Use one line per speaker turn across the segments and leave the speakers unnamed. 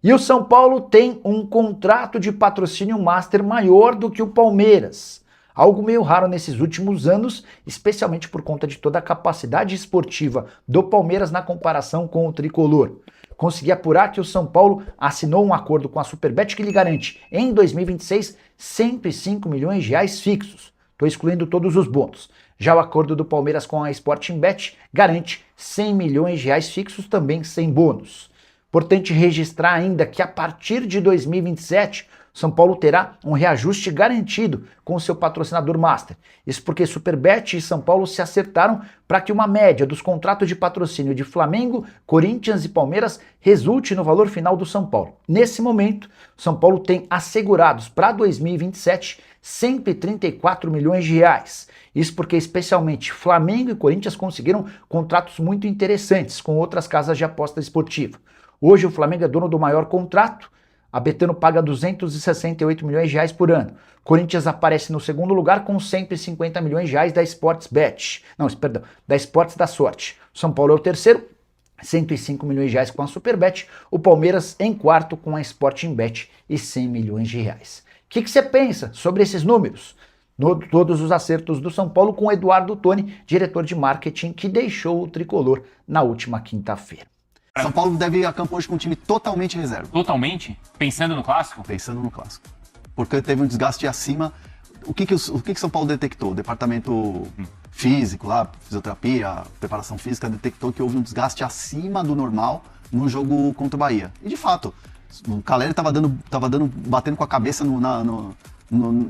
E o São Paulo tem um contrato de patrocínio master maior do que o Palmeiras. Algo meio raro nesses últimos anos, especialmente por conta de toda a capacidade esportiva do Palmeiras na comparação com o tricolor. Consegui apurar que o São Paulo assinou um acordo com a Superbet que lhe garante, em 2026, 105 milhões de reais fixos. Estou excluindo todos os bônus. Já o acordo do Palmeiras com a Sportingbet garante 100 milhões de reais fixos, também sem bônus. Importante registrar ainda que a partir de 2027, São Paulo terá um reajuste garantido com o seu patrocinador master. Isso porque Superbet e São Paulo se acertaram para que uma média dos contratos de patrocínio de Flamengo, Corinthians e Palmeiras resulte no valor final do São Paulo. Nesse momento, São Paulo tem assegurados para 2027 134 milhões de reais. Isso porque especialmente Flamengo e Corinthians conseguiram contratos muito interessantes com outras casas de aposta esportiva. Hoje o Flamengo é dono do maior contrato, a Betano paga 268 milhões de reais por ano. Corinthians aparece no segundo lugar com 150 milhões de reais da Sportsbet. Não, perdão, da Esportes da Sorte. São Paulo é o terceiro, 105 milhões de reais com a Superbet. O Palmeiras em quarto com a Sportingbet e 100 milhões de reais. O que você pensa sobre esses números? Todos os acertos do São Paulo com Eduardo Toni, diretor de marketing, que deixou o tricolor na última quinta-feira.
São Paulo deve ir a campo hoje com um time totalmente reserva.
Totalmente? Pensando no clássico?
Pensando no clássico. Porque teve um desgaste acima. O que São Paulo detectou? O departamento físico lá, fisioterapia, preparação física, detectou que houve um desgaste acima do normal no jogo contra o Bahia. E de fato, o Caleri batendo com a cabeça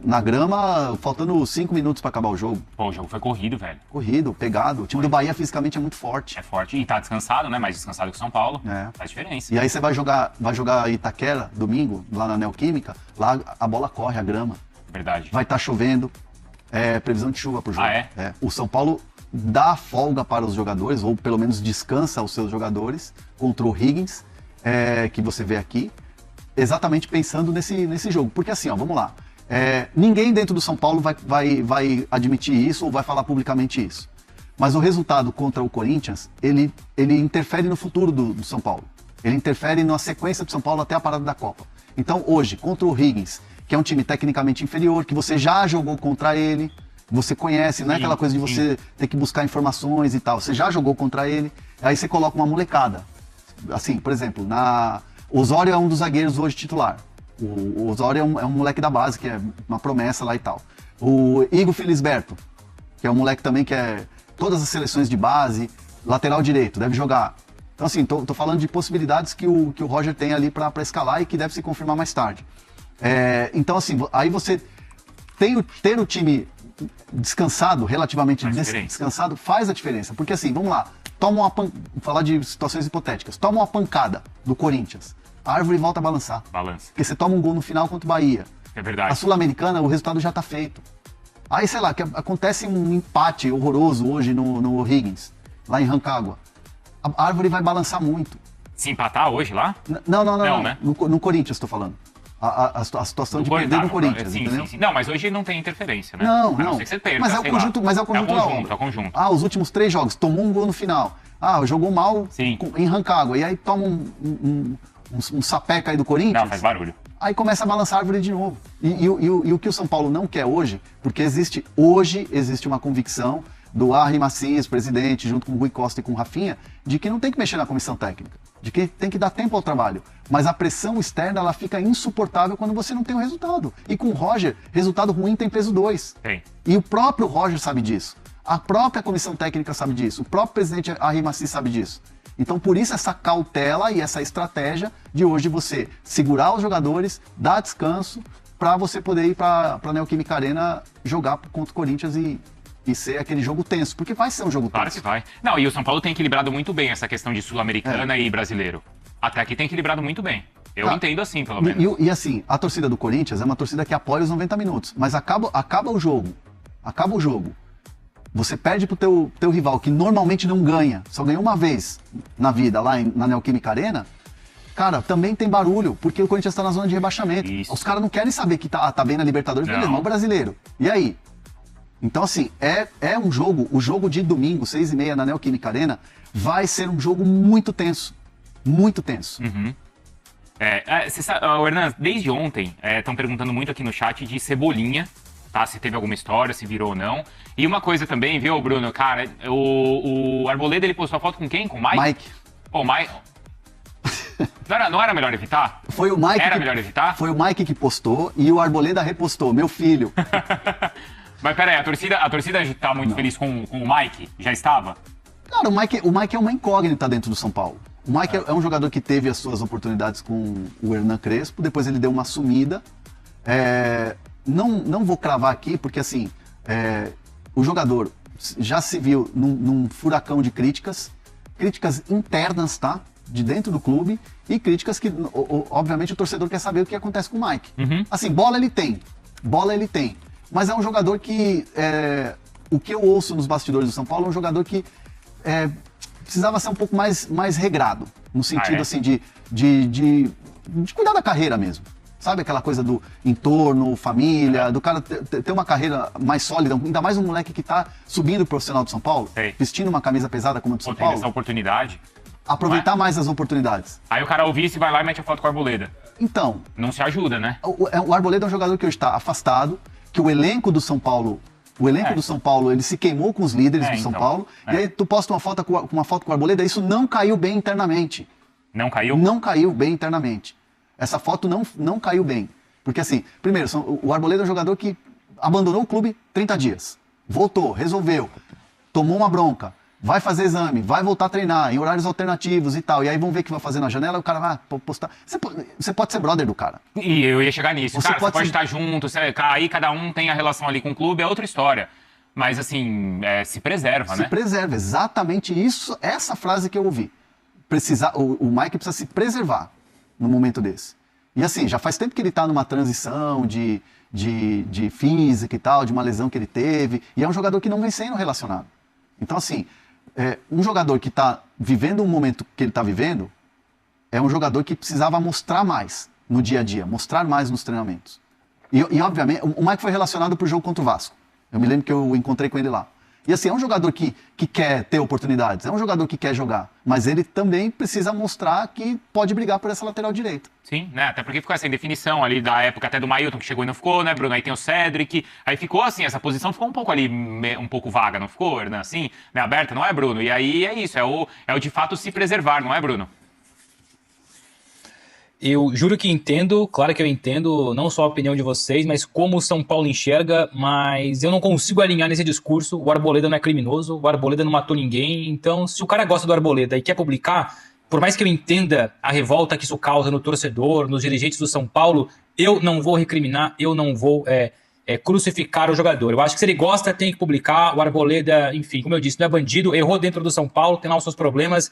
na grama, faltando 5 minutos pra acabar o jogo.
Pô, o jogo foi corrido, velho.
Corrido, pegado. O time do Bahia fisicamente é muito forte.
É forte e tá descansado, né? Mais descansado que o São Paulo.
É.
Faz diferença.
E aí você vai jogar Itaquera, domingo, lá na Neoquímica, lá a bola corre, a grama.
Verdade.
Vai estar chovendo, previsão de chuva pro jogo.
Ah, é?
O São Paulo dá folga para os jogadores, ou pelo menos descansa os seus jogadores, contra o Higgins, que você vê aqui, exatamente pensando nesse jogo. Porque assim, ó, vamos lá. Ninguém dentro do São Paulo vai admitir isso ou vai falar publicamente isso. Mas o resultado contra o Corinthians, ele interfere no futuro do São Paulo. Ele interfere na sequência do São Paulo até a parada da Copa. Então hoje, contra o Higgins, que é um time tecnicamente inferior, que você já jogou contra ele, você conhece, não é aquela coisa de você ter que buscar informações e tal. Você já jogou contra ele, aí você coloca uma molecada. Assim, por exemplo, o Osório é um dos zagueiros hoje titular. O Osório é um moleque da base, que é uma promessa lá e tal. O Igor Felisberto, que é um moleque também que é todas as seleções de base, lateral direito, deve jogar. Então assim, tô falando de possibilidades que o Roger tem ali para escalar e que deve se confirmar mais tarde. Então assim, aí você ter o time descansado, relativamente descansado, faz a diferença. Porque assim, vamos lá, vou falar de situações hipotéticas, toma uma pancada do Corinthians. A árvore volta a balançar.
Balança.
Porque você toma um gol no final contra o Bahia.
É verdade.
A Sul-Americana, o resultado já tá feito. Aí, sei lá, que acontece um empate horroroso hoje no Higgins, lá em Rancagua. A árvore vai balançar muito.
Se empatar hoje lá?
Não,
né?
No Corinthians, tô falando. A situação de perder no Corinthians, entendeu?
Sim. Não, mas hoje não tem interferência, né?
Não.
A não ser que você perca,
mas é o conjunto da obra.
É o conjunto.
Os últimos 3 jogos, tomou um gol no final. Jogou mal em Rancagua. E aí toma um sapeca aí do Corinthians.
Não, faz barulho.
Aí começa a balançar a árvore de novo. E o que o São Paulo não quer hoje, porque hoje existe uma convicção do Harry Macias, presidente, junto com o Rui Costa e com o Rafinha, de que não tem que mexer na comissão técnica, de que tem que dar tempo ao trabalho. Mas a pressão externa, ela fica insuportável quando você não tem o resultado. E com o Roger, resultado ruim tem peso 2.
Tem.
E o próprio Roger sabe disso. A própria comissão técnica sabe disso. O próprio presidente Harry Macias sabe disso. Então, por isso, essa cautela e essa estratégia de hoje você segurar os jogadores, dar descanso, para você poder ir para a Neoquímica Arena jogar contra o Corinthians e ser aquele jogo tenso. Porque vai ser um jogo tenso.
Claro que vai. Não, e o São Paulo tem equilibrado muito bem essa questão de Sul-Americana e brasileiro. Até aqui tem equilibrado muito bem. Eu entendo assim, pelo menos.
E assim, a torcida do Corinthians é uma torcida que apoia os 90 minutos. Mas acaba o jogo. Você perde pro teu rival, que normalmente não ganha, só ganhou uma vez na vida, lá na Neoquímica Arena, cara, também tem barulho, porque o Corinthians tá na zona de rebaixamento.
Isso.
Os caras não querem saber que tá bem na Libertadores, beleza, mas o brasileiro. E aí? Então, assim, um jogo, o jogo de domingo, 6h30 na Neoquímica Arena, vai ser um jogo muito tenso. Muito tenso.
Uhum. Você sabe, Hernan, desde ontem, estão perguntando muito aqui no chat de Cebolinha, tá? Se teve alguma história, se virou ou não. E uma coisa também, viu, Bruno? Cara, o Arboleda, ele postou a foto com quem? Com o Mike?
Mike.
Pô, o Mike... Não era melhor evitar?
Foi o Mike
Era melhor evitar?
Foi o Mike que postou e o Arboleda repostou, meu filho.
Mas peraí, a torcida tá muito feliz com o Mike? Já estava?
Cara, o Mike é uma incógnita dentro do São Paulo. O Mike é um jogador que teve as suas oportunidades com o Hernan Crespo, depois ele deu uma sumida. Não vou cravar aqui, porque assim, o jogador já se viu num furacão de críticas internas, tá? De dentro do clube, e críticas que, obviamente, o torcedor quer saber o que acontece com o Mike.
Uhum.
Assim, bola ele tem, mas é um jogador que, o que eu ouço nos bastidores do São Paulo, é um jogador que precisava ser um pouco mais regrado, no sentido assim de cuidar da carreira mesmo. Sabe aquela coisa do entorno, família, do cara ter uma carreira mais sólida, ainda mais um moleque que tá subindo o profissional do São Paulo, vestindo uma camisa pesada como a do São Paulo.
Essa oportunidade.
Aproveitar mais as oportunidades.
Aí o cara ouve isso e vai lá e mete a foto com o Arboleda.
Então...
Não se ajuda, né?
O Arboleda é um jogador que hoje está afastado, que o elenco do São Paulo... do São Paulo, ele se queimou com os líderes do São Paulo, e aí tu posta uma foto com o Arboleda, isso não caiu bem internamente.
Não caiu?
Não caiu bem internamente. Essa foto não caiu bem. Porque assim, primeiro, o Arboleda é um jogador que abandonou o clube 30 dias. Voltou, resolveu, tomou uma bronca, vai fazer exame, vai voltar a treinar em horários alternativos e tal. E aí vão ver o que vai fazer na janela, o cara vai postar. Você pode ser brother do cara.
E eu ia chegar nisso.
Você
Cara,
pode
você pode estar junto, aí cada um tem a relação ali com o clube, é outra história. Mas assim, se preserva, né?
Se preserva, exatamente isso, essa frase que eu ouvi. O Mike precisa se preservar num momento desse. E assim, já faz tempo que ele está numa transição de física e tal, de uma lesão que ele teve, e é um jogador que não vem sendo relacionado. Então assim, um jogador que está vivendo um momento que ele está vivendo, é um jogador que precisava mostrar mais no dia a dia, mostrar mais nos treinamentos. E obviamente, o Mike foi relacionado para o jogo contra o Vasco. Eu me lembro que eu encontrei com ele lá. E assim, é um jogador que quer ter oportunidades, é um jogador que quer jogar, mas ele também precisa mostrar que pode brigar por essa lateral direita.
Sim, né? Até porque ficou essa indefinição ali da época até do Mailton, que chegou e não ficou, né, Bruno? Aí tem o Cedric, aí ficou assim, essa posição ficou um pouco ali, um pouco vaga, não ficou, Hernan? Assim, né, aberta, não é, Bruno? E aí é isso, é o de fato se preservar, não é, Bruno?
Eu juro que entendo, claro que eu entendo, não só a opinião de vocês, mas como o São Paulo enxerga, mas eu não consigo alinhar nesse discurso. O Arboleda não é criminoso, o Arboleda não matou ninguém, então se o cara gosta do Arboleda e quer publicar, por mais que eu entenda a revolta que isso causa no torcedor, nos dirigentes do São Paulo, eu não vou recriminar, eu não vou crucificar o jogador. Eu acho que se ele gosta, tem que publicar. O Arboleda, enfim, como eu disse, não é bandido, errou dentro do São Paulo, tem lá os seus problemas.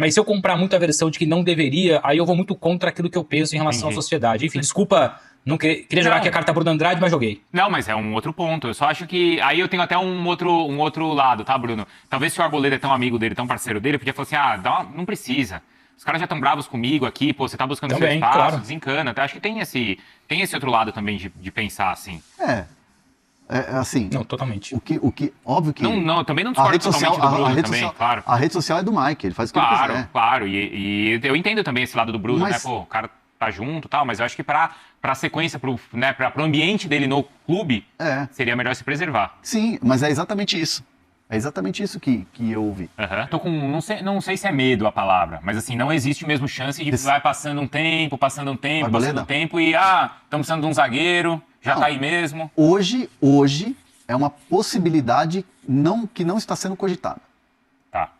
Mas se eu comprar muita versão de que não deveria, aí eu vou muito contra aquilo que eu penso em relação à sociedade. Enfim, desculpa, não queria jogar aqui a carta Bruno Andrade, mas joguei.
Não, mas é um outro ponto. Eu só acho que... Aí eu tenho até um outro lado, tá, Bruno? Talvez se o Arboleda é tão amigo dele, tão parceiro dele, eu podia falar assim, não precisa. Os caras já estão bravos comigo aqui, pô, você tá buscando seu espaço, claro. Desencana. Então, acho que tem esse outro lado também de pensar, assim.
Assim...
Não, totalmente.
Óbvio que...
Não, também não discordo totalmente do Bruno também, claro.
A rede social é do Mike, ele faz o que ele quiser.
Claro, e eu entendo também esse lado do Bruno,
mas...
né? Pô, o cara tá junto e tal, mas eu acho que pra sequência, pro ambiente dele no clube, seria melhor se preservar.
Sim, mas é exatamente isso. É exatamente isso que eu ouvi.
Tô com... Não sei se é medo a palavra, mas assim, não existe mesmo chance de vai passando um tempo e estamos precisando de um zagueiro, já tá aí mesmo.
Hoje é uma possibilidade que não está sendo cogitada.
Tá.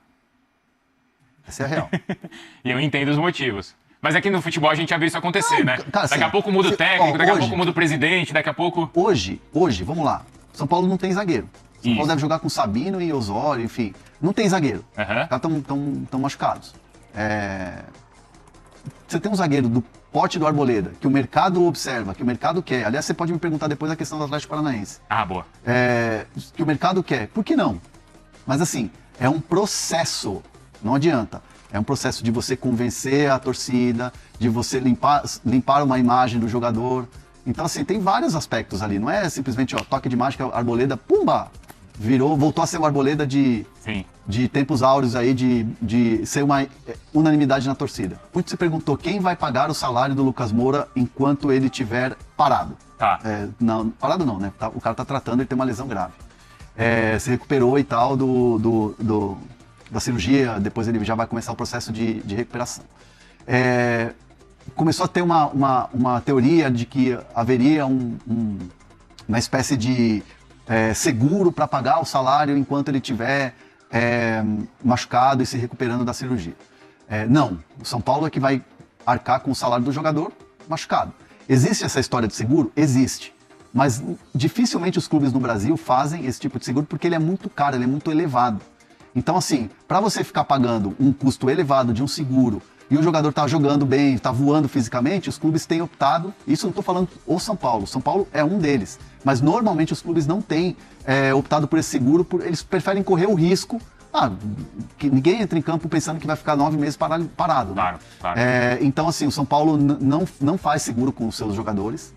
Essa é a real.
E eu entendo os motivos. Mas aqui no futebol a gente já viu isso acontecer, né?
Cara,
daqui a pouco muda o técnico, daqui a pouco muda o presidente, daqui a pouco...
Hoje, vamos lá. São Paulo não tem zagueiro. São Paulo deve jogar com Sabino e Osório, enfim. Não tem zagueiro. Os caras estão machucados. Você tem um zagueiro do porte do Arboleda, que o mercado observa, que o mercado quer. Aliás, você pode me perguntar depois da questão do Atlético Paranaense.
Boa.
Que o mercado quer. Por que não? Mas assim, é um processo. Não adianta. É um processo de você convencer a torcida, de você limpar uma imagem do jogador. Então, assim, tem vários aspectos ali. Não é simplesmente, toque de mágica, Arboleda, pumba! Voltou a ser o Arboleda de
Sim.
De tempos áureos aí de ser uma unanimidade na torcida. Muito se perguntou quem vai pagar o salário do Lucas Moura enquanto ele estiver parado.
Tá.
Não, parado não, né? O cara tá tratando, ele tem uma lesão grave. Se recuperou e tal da cirurgia, depois ele já vai começar o processo de recuperação. Começou a ter uma teoria de que haveria uma espécie de seguro para pagar o salário enquanto ele estiver machucado e se recuperando da cirurgia. Não, o São Paulo é que vai arcar com o salário do jogador machucado. Existe essa história de seguro? Existe. Mas dificilmente os clubes no Brasil fazem esse tipo de seguro porque ele é muito caro, ele é muito elevado. Então, assim, para você ficar pagando um custo elevado de um seguro e o jogador tá jogando bem, tá voando fisicamente, os clubes têm optado, isso não estou falando o São Paulo é um deles, mas normalmente os clubes não têm optado por esse seguro, eles preferem correr o risco, que ninguém entra em campo pensando que vai ficar 9 meses parado. Né?
Claro.
Então, assim, o São Paulo não faz seguro com os seus jogadores,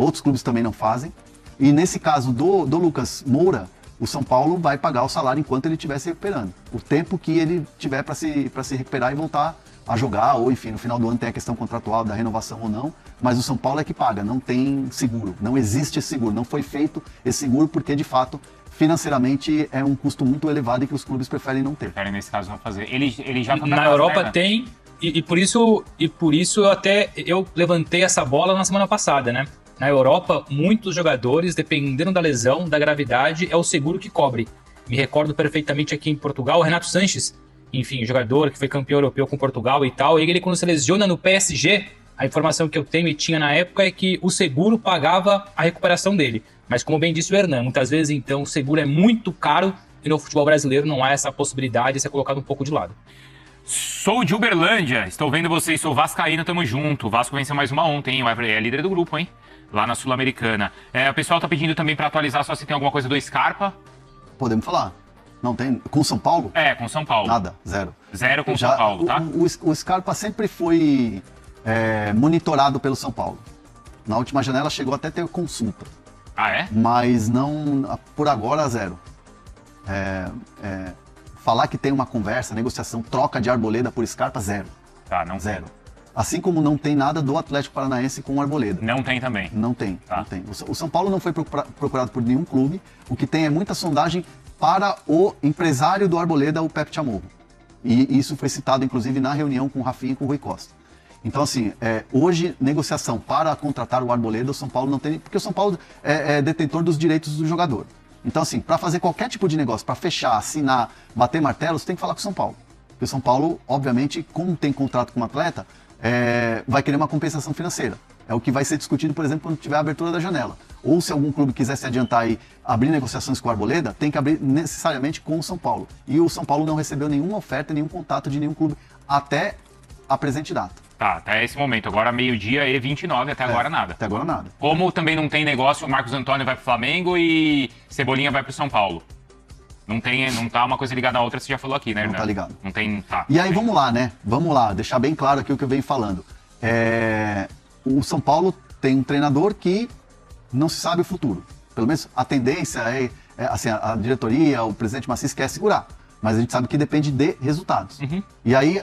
outros clubes também não fazem, e nesse caso do Lucas Moura, o São Paulo vai pagar o salário enquanto ele estiver se recuperando, o tempo que ele tiver para se recuperar e voltar a jogar, ou enfim, no final do ano tem a questão contratual da renovação ou não, mas o São Paulo é que paga, não tem seguro, não existe esse seguro, não foi feito esse seguro porque de fato financeiramente é um custo muito elevado e que os clubes preferem não ter.
Preferem nesse caso não fazer. Ele já
Na Europa tem, e por isso eu levantei essa bola na semana passada, né? Na Europa, muitos jogadores, dependendo da lesão, da gravidade, é o seguro que cobre. Me recordo perfeitamente aqui em Portugal, o Renato Sanches, enfim, jogador que foi campeão europeu com Portugal e tal, e ele quando se lesiona no PSG, a informação que eu tenho e tinha na época é que o seguro pagava a recuperação dele. Mas como bem disse o Hernan, muitas vezes então o seguro é muito caro e no futebol brasileiro não há essa possibilidade de ser colocado um pouco de lado.
Sou de Uberlândia, estou vendo vocês, sou vascaíno, tamo junto. O Vasco venceu mais uma ontem, hein? É líder do grupo, hein? Lá na Sul-Americana. O pessoal tá pedindo também pra atualizar só se tem alguma coisa do Scarpa.
Podemos falar. Não tem? Com São Paulo?
Com São Paulo.
Nada, zero.
Zero com São Paulo, tá?
O Scarpa sempre foi monitorado pelo São Paulo. Na última janela chegou até a ter consulta. Mas não, por agora, zero. Falar que tem uma conversa, negociação, troca de Arboleda por Scarpa, zero.
Tá, não
zero. Assim como não tem nada do Atlético Paranaense com o Arboleda.
Não tem também.
Não tem,
tá.
Não tem. O São Paulo não foi procurado por nenhum clube. O que tem é muita sondagem para o empresário do Arboleda, o Pepe Chamorro. E isso foi citado, inclusive, na reunião com o Rafinha e com o Rui Costa. Então, assim, hoje, negociação para contratar o Arboleda, o São Paulo não tem, porque o São Paulo é detentor dos direitos do jogador. Então, assim, para fazer qualquer tipo de negócio, para fechar, assinar, bater martelo, você tem que falar com o São Paulo. Porque o São Paulo, obviamente, como tem contrato com o atleta, vai querer uma compensação financeira. É o que vai ser discutido, por exemplo, quando tiver a abertura da janela. Ou se algum clube quiser se adiantar e abrir negociações com o Arboleda, tem que abrir necessariamente com o São Paulo. E o São Paulo não recebeu nenhuma oferta, nenhum contato de nenhum clube até a presente data.
Tá, até esse momento. Agora meio-dia e 29, até agora nada.
Até agora nada.
Como também não tem negócio, o Marcos Antônio vai pro Flamengo e Cebolinha vai pro São Paulo. Não tá uma coisa ligada à outra, você já falou aqui, né, Hernan?
Não tá ligado.
Não tem, tá.
E aí, vamos lá, né? Vamos lá, deixar bem claro aqui o que eu venho falando. O São Paulo tem um treinador que não se sabe o futuro. Pelo menos a tendência assim, a diretoria, o presidente Maciço quer segurar. Mas a gente sabe que depende de resultados.
Uhum.
E aí,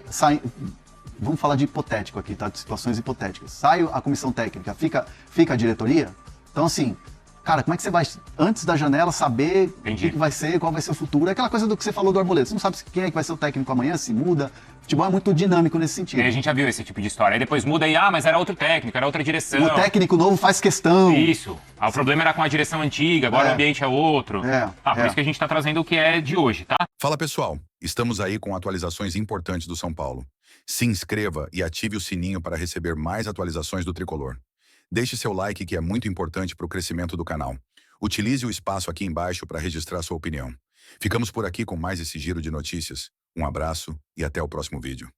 vamos falar de hipotético aqui, tá? De situações hipotéticas. Sai a comissão técnica, fica a diretoria. Então, assim, cara, como é que você vai, antes da janela, saber o que vai ser, qual vai ser o futuro? É aquela coisa do que você falou do Arboleda. Você não sabe quem é que vai ser o técnico amanhã, se muda. O futebol é muito dinâmico nesse sentido.
E a gente já viu esse tipo de história. Aí depois muda e, mas era outro técnico, era outra direção.
O técnico novo faz questão.
Isso. O problema era com a direção antiga, agora o ambiente é outro. Por isso que a gente tá trazendo o que é de hoje, tá?
Fala, pessoal. Estamos aí com atualizações importantes do São Paulo. Se inscreva e ative o sininho para receber mais atualizações do Tricolor. Deixe seu like, que é muito importante para o crescimento do canal. Utilize o espaço aqui embaixo para registrar sua opinião. Ficamos por aqui com mais esse giro de notícias. Um abraço e até o próximo vídeo.